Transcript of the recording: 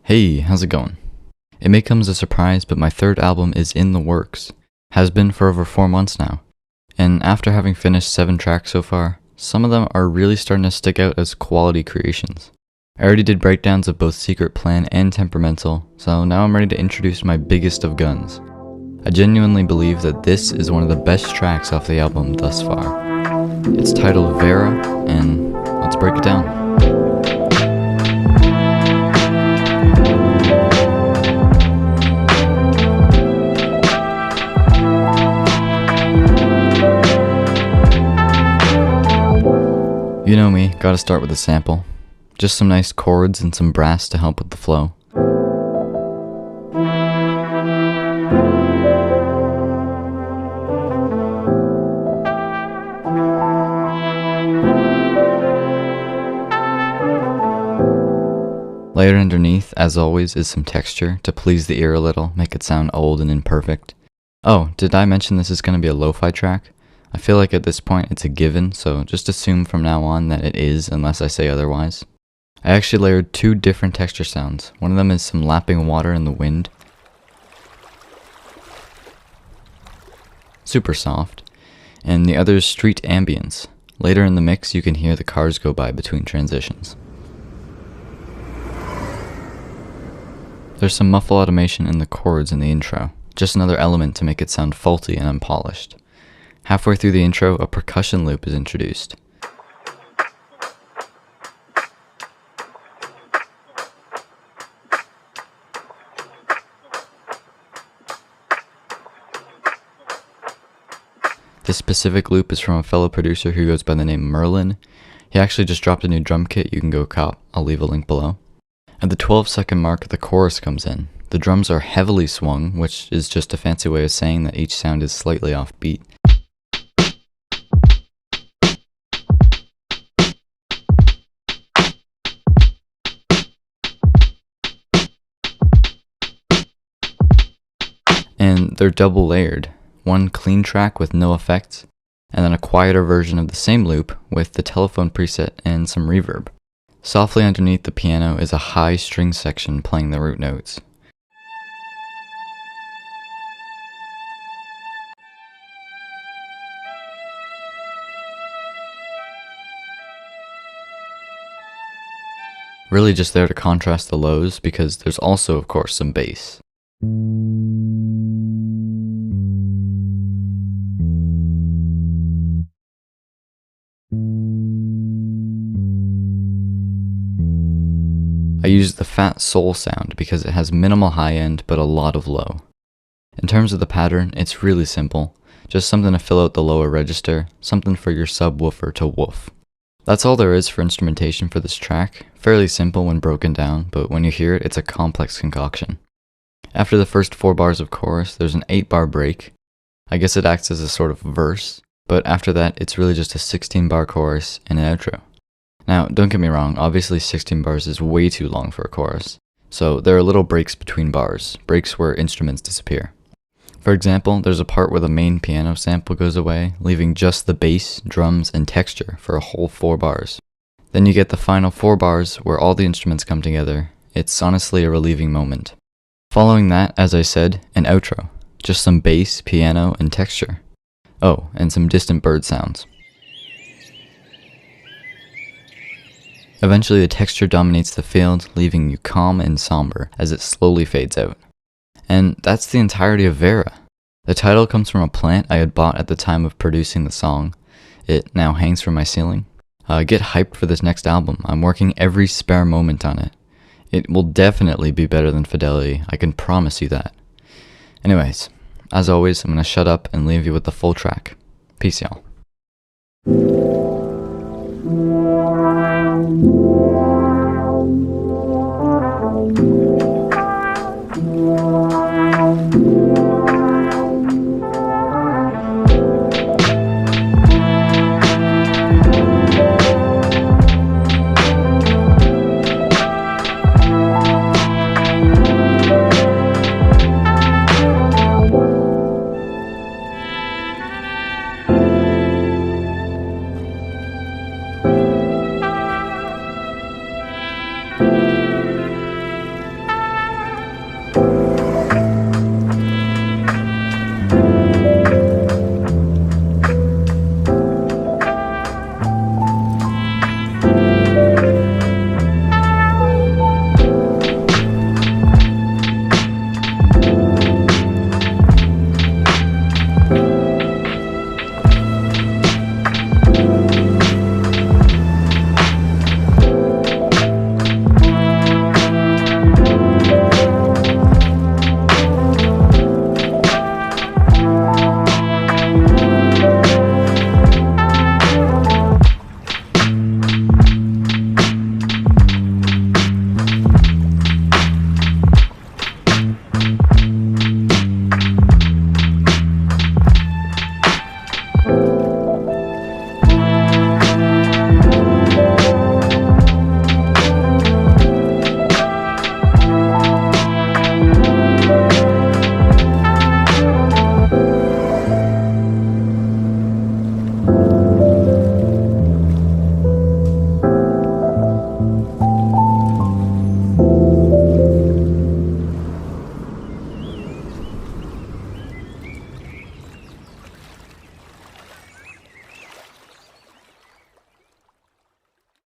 Hey, how's it going? It may come as a surprise, but my third album is in the works. Has been for over 4 months now. And after having finished 7 tracks so far, some of them are really starting to stick out as quality creations. I already did breakdowns of both Secret Plan and Temperamental, so now I'm ready to introduce my biggest of guns. I genuinely believe that this is one of the best tracks off the album thus far. It's titled Vera, and let's break it down. You know me, gotta start with a sample. Just some nice chords and some brass to help with the flow. Layered underneath, as always, is some texture to please the ear a little, make it sound old and imperfect. Oh, did I mention this is gonna be a lo-fi track? I feel like at this point it's a given, so just assume from now on that it is unless I say otherwise. I actually layered 2 different texture sounds. One of them is some lapping water in the wind. Super soft. And the other is street ambience. Later in the mix you can hear the cars go by between transitions. There's some muffle automation in the chords in the intro. Just another element to make it sound faulty and unpolished. Halfway through the intro, a percussion loop is introduced. This specific loop is from a fellow producer who goes by the name Merlin. He actually just dropped a new drum kit you can go cop. I'll leave a link below. At the 12-second mark, the chorus comes in. The drums are heavily swung, which is just a fancy way of saying that each sound is slightly off beat. And they're double layered. One clean track with no effects, and then a quieter version of the same loop with the telephone preset and some reverb. Softly underneath the piano is a high string section playing the root notes. Really just there to contrast the lows, because there's also of course some bass. I used the fat soul sound because it has minimal high end but a lot of low. In terms of the pattern, it's really simple. Just something to fill out the lower register, something for your subwoofer to woof. That's all there is for instrumentation for this track. Fairly simple when broken down, but when you hear it, it's a complex concoction. After the first 4 bars of chorus, there's an 8-bar break. I guess it acts as a sort of verse, but after that, it's really just a 16-bar chorus and an outro. Now, don't get me wrong, obviously 16 bars is way too long for a chorus, so there are little breaks between bars, breaks where instruments disappear. For example, there's a part where the main piano sample goes away, leaving just the bass, drums, and texture for a whole 4 bars. Then you get the final 4 bars where all the instruments come together. It's honestly a relieving moment. Following that, as I said, an outro. Just some bass, piano, and texture. Oh, and some distant bird sounds. Eventually the texture dominates the field, leaving you calm and somber as it slowly fades out. And that's the entirety of Vera. The title comes from a plant I had bought at the time of producing the song. It now hangs from my ceiling. Get hyped for this next album. I'm working every spare moment on it. It will definitely be better than Fidelity, I can promise you that. Anyways, as always, I'm gonna shut up and leave you with the full track. Peace, y'all.